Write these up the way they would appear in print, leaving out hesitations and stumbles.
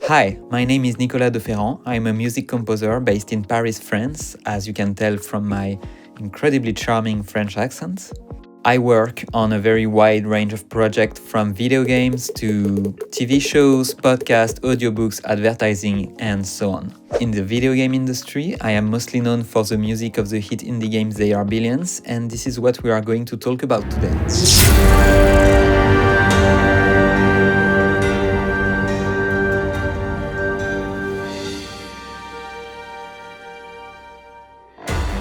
Hi, my name is Nicolas de Ferrand. I'm a music composer based in Paris, France, as you can tell from my incredibly charming French accent. I work on a very wide range of projects from video games to TV shows, podcasts, audiobooks, advertising, and so on. In the video game industry, I am mostly known for the music of the hit indie games They Are Billions, and this is what we are going to talk about today.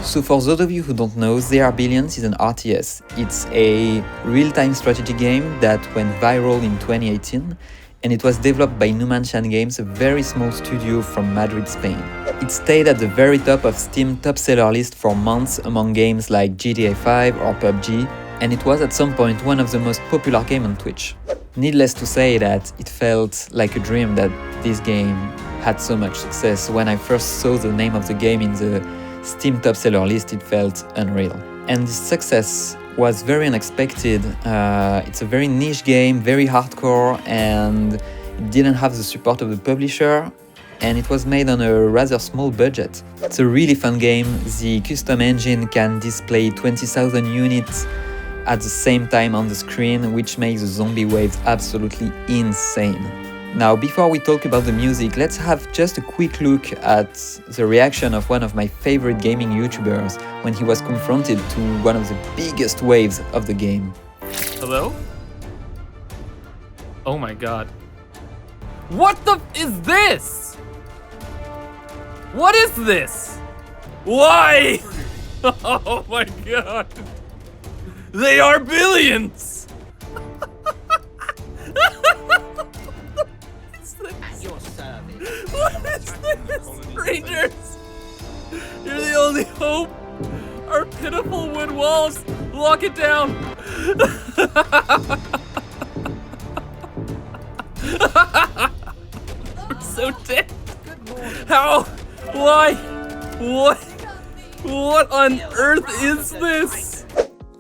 So for those of you who don't know, They Are Billions is an RTS. It's a real-time strategy game that went viral in 2018, and it was developed by Numantian Games, a very small studio from Madrid, Spain. It stayed at the very top of Steam top seller list for months among games like GTA 5 or PUBG, and it was at some point one of the most popular games on Twitch. Needless to say that it felt like a dream that this game had so much success. When I first saw the name of the game in the Steam top seller list, it felt unreal. And this success was very unexpected. It's a very niche game, very hardcore, and it didn't have the support of the publisher, and it was made on a rather small budget. It's a really fun game. The custom engine can display 20,000 units at the same time on the screen, which makes the zombie waves absolutely insane. Now, before we talk about the music, let's have just a quick look at the reaction of one of my favorite gaming YouTubers when he was confronted to one of the biggest waves of the game. Hello? Oh my god. What the is this? What is this? Why? Oh my god. They are billions! What is this? Strangers! You're the only hope! Our pitiful wood walls! Lock it down! We're so dead! How? Why? What on earth is this?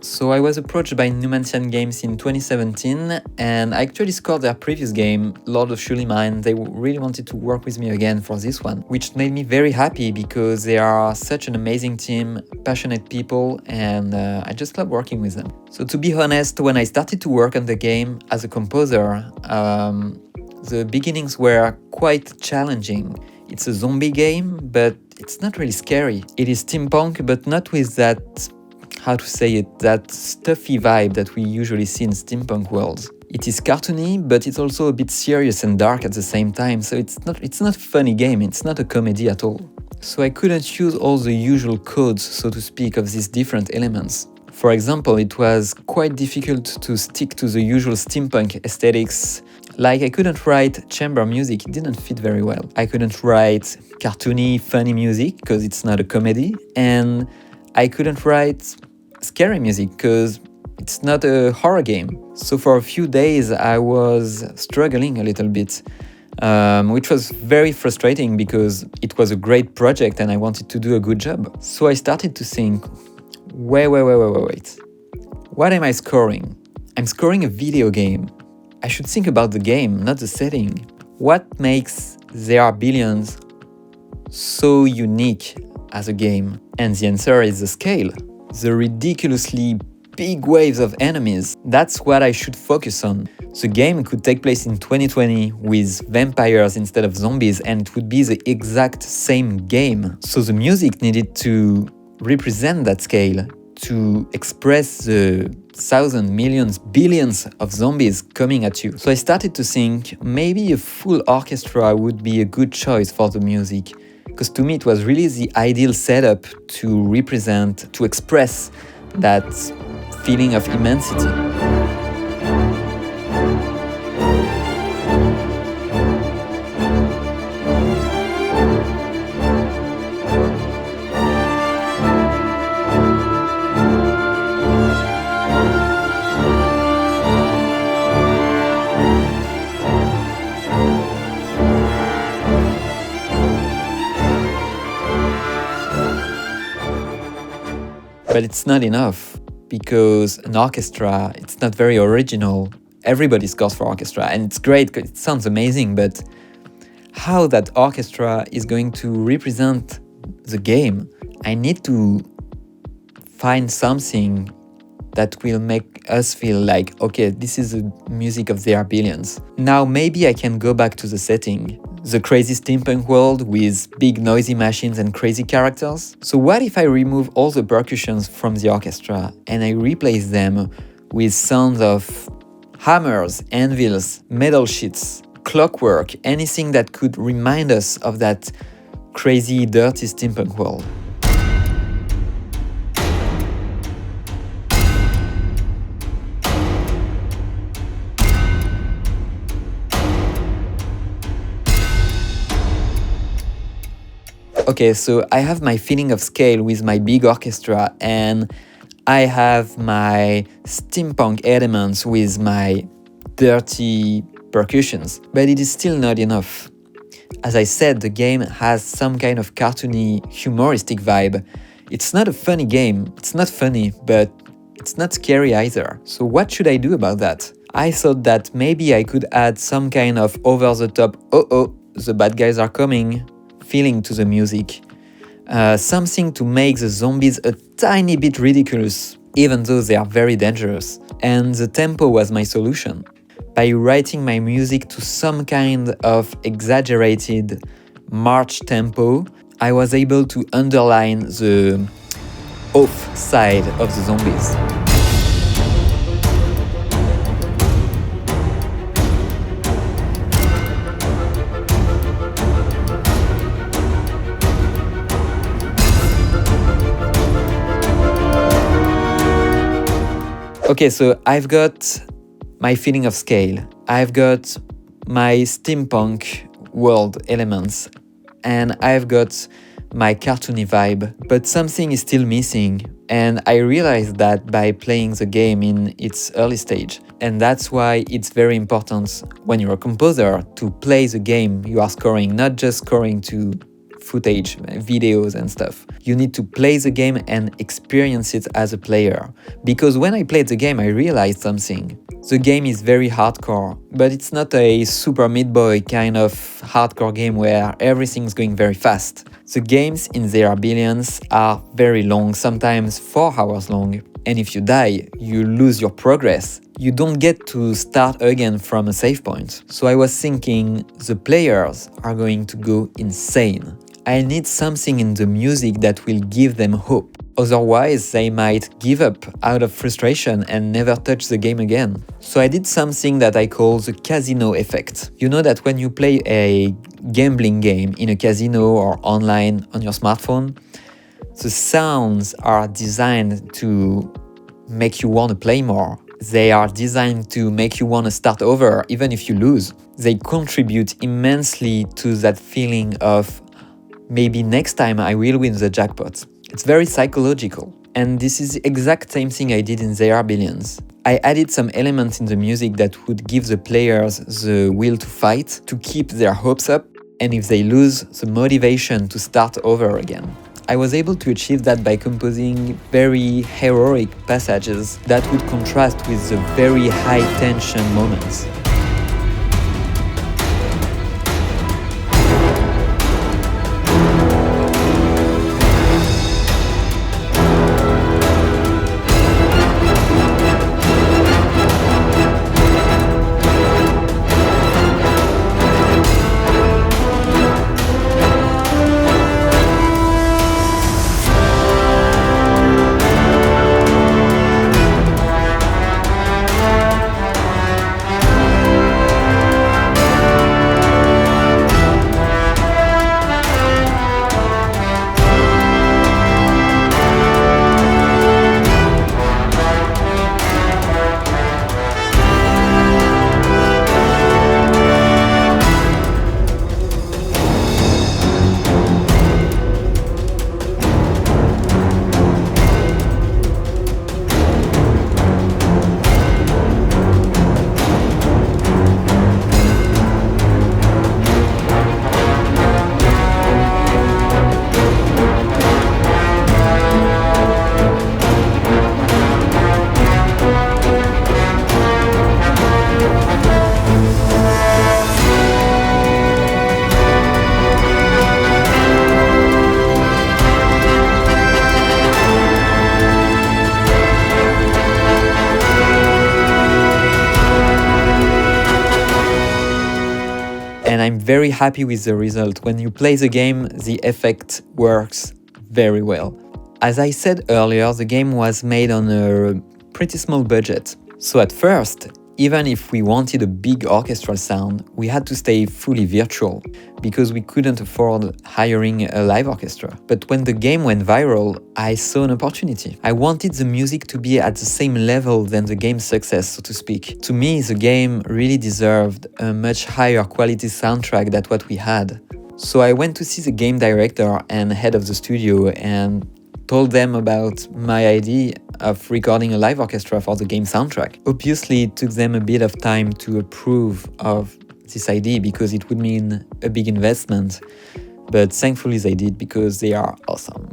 So I was approached by Numantian Games in 2017, and I actually scored their previous game, Lord of Shuliman. They really wanted to work with me again for this one, which made me very happy because they are such an amazing team, passionate people, and I just love working with them. So to be honest, when I started to work on the game as a composer, the beginnings were quite challenging. It's a zombie game, but it's not really scary. It is steampunk, but not with that, how to say it, that stuffy vibe that we usually see in steampunk worlds. It is cartoony, but it's also a bit serious and dark at the same time, so it's not a funny game, it's not a comedy at all. So I couldn't use all the usual codes, so to speak, of these different elements. For example, it was quite difficult to stick to the usual steampunk aesthetics. Like, I couldn't write chamber music, it didn't fit very well. I couldn't write cartoony, funny music, because it's not a comedy, and I couldn't write scary music because it's not a horror game. So for a few days I was struggling a little bit, which was very frustrating because it was a great project and I wanted to do a good job. So I started to think, wait. What am I scoring? I'm scoring a video game. I should think about the game, not the setting. What makes There Are Billions so unique as a game? And the answer is the scale. The ridiculously big waves of enemies. That's what I should focus on. The game could take place in 2020 with vampires instead of zombies, and it would be the exact same game. So the music needed to represent that scale, to express the thousands, millions, billions of zombies coming at you. So I started to think maybe a full orchestra would be a good choice for the music. Because to me it was really the ideal setup to represent, to express that feeling of immensity. But it's not enough, because an orchestra, it's not very original. Everybody scores for orchestra, and it's great, it sounds amazing, but how that orchestra is going to represent the game. I need to find something that will make us feel like, okay, this is the music of the Billions. Now maybe I can go back to the setting, the crazy steampunk world with big noisy machines and crazy characters. So what if I remove all the percussions from the orchestra and I replace them with sounds of hammers, anvils, metal sheets, clockwork, anything that could remind us of that crazy, dirty steampunk world? Okay, so I have my feeling of scale with my big orchestra, and I have my steampunk elements with my dirty percussions, but it is still not enough. As I said, the game has some kind of cartoony, humoristic vibe. It's not a funny game, it's not funny, but it's not scary either. So what should I do about that? I thought that maybe I could add some kind of over-the-top, oh, the bad guys are coming feeling to the music. Something to make the zombies a tiny bit ridiculous, even though they are very dangerous. And the tempo was my solution. By writing my music to some kind of exaggerated march tempo, I was able to underline the off side of the zombies. Okay, so I've got my feeling of scale, I've got my steampunk world elements, and I've got my cartoony vibe, but something is still missing, and I realized that by playing the game in its early stage. And that's why it's very important when you're a composer to play the game you are scoring, not just scoring to footage, videos and stuff. You need to play the game and experience it as a player. Because when I played the game, I realized something. The game is very hardcore, but it's not a super Meat Boy kind of hardcore game where everything's going very fast. The games in their Billions are very long, sometimes 4 hours long. And if you die, you lose your progress. You don't get to start again from a save point. So I was thinking, the players are going to go insane. I need something in the music that will give them hope. Otherwise, they might give up out of frustration and never touch the game again. So I did something that I call the casino effect. You know that when you play a gambling game in a casino or online on your smartphone, the sounds are designed to make you want to play more. They are designed to make you want to start over even if you lose. They contribute immensely to that feeling of maybe next time I will win the jackpot. It's very psychological. And this is the exact same thing I did in They Billions. I added some elements in the music that would give the players the will to fight, to keep their hopes up, and if they lose, the motivation to start over again. I was able to achieve that by composing very heroic passages that would contrast with the very high tension moments. and I'm very happy with the result. When you play the game, the effect works very well. As I said earlier, the game was made on a pretty small budget. So at first, even if we wanted a big orchestral sound, we had to stay fully virtual because we couldn't afford hiring a live orchestra. But when the game went viral, I saw an opportunity. I wanted the music to be at the same level than the game's success, so to speak. To me, the game really deserved a much higher quality soundtrack than what we had. So I went to see the game director and head of the studio and told them about my idea of recording a live orchestra for the game soundtrack. Obviously, it took them a bit of time to approve of this idea because it would mean a big investment, but thankfully they did because they are awesome.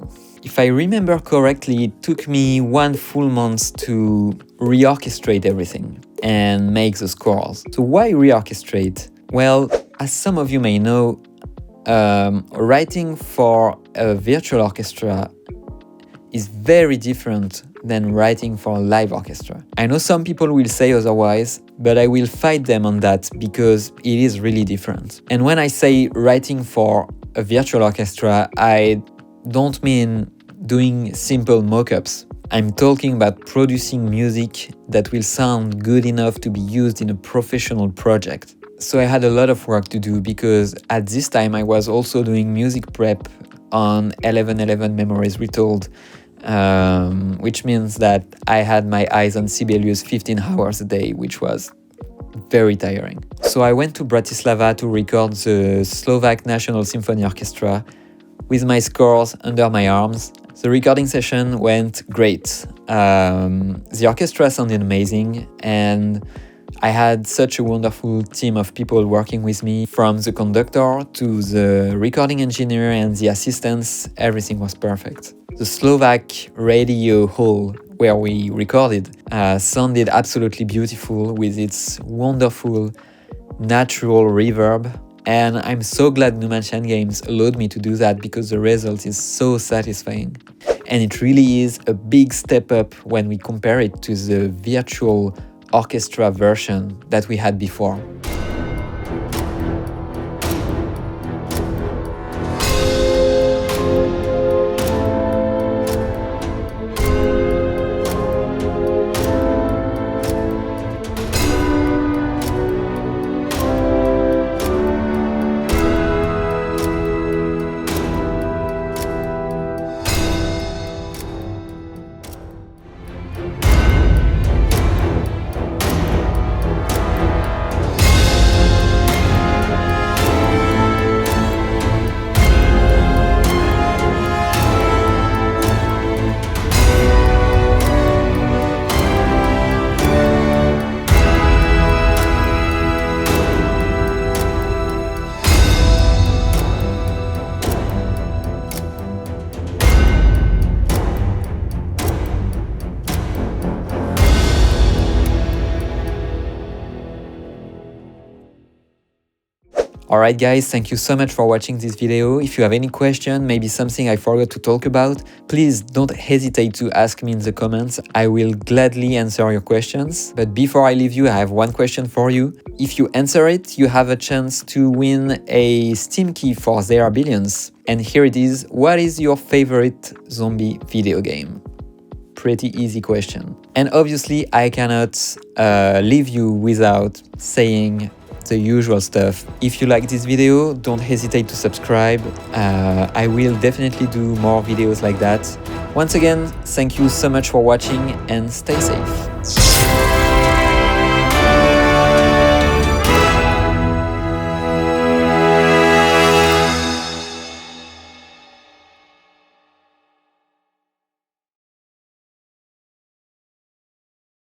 If I remember correctly, it took me 1 full month to reorchestrate everything and make the scores. So why reorchestrate? Well, as some of you may know, writing for a virtual orchestra is very different than writing for a live orchestra. I know some people will say otherwise, but I will fight them on that because it is really different. And when I say writing for a virtual orchestra, I don't mean doing simple mock-ups. I'm talking about producing music that will sound good enough to be used in a professional project. So I had a lot of work to do because at this time I was also doing music prep on 1111 Memories Retold, which means that I had my eyes on Sibelius 15 hours a day, which was very tiring. So I went to Bratislava to record the Slovak National Symphony Orchestra with my scores under my arms. The recording session went great. The orchestra sounded amazing, and I had such a wonderful team of people working with me, from the conductor to the recording engineer and the assistants. Everything was perfect. The Slovak radio hall where we recorded sounded absolutely beautiful with its wonderful natural reverb. And I'm so glad Numantian Games allowed me to do that because the result is so satisfying. And it really is a big step up when we compare it to the virtual orchestra version that we had before. Alright guys, thank you so much for watching this video. If you have any question, maybe something I forgot to talk about, please don't hesitate to ask me in the comments. I will gladly answer your questions. But before I leave you, I have one question for you. If you answer it, you have a chance to win a Steam key for There Are Billions. And here it is. What is your favorite zombie video game? Pretty easy question. And obviously I cannot leave you without saying the usual stuff. If you like this video, don't hesitate to subscribe. I will definitely do more videos like that. Once again, thank you so much for watching and stay safe.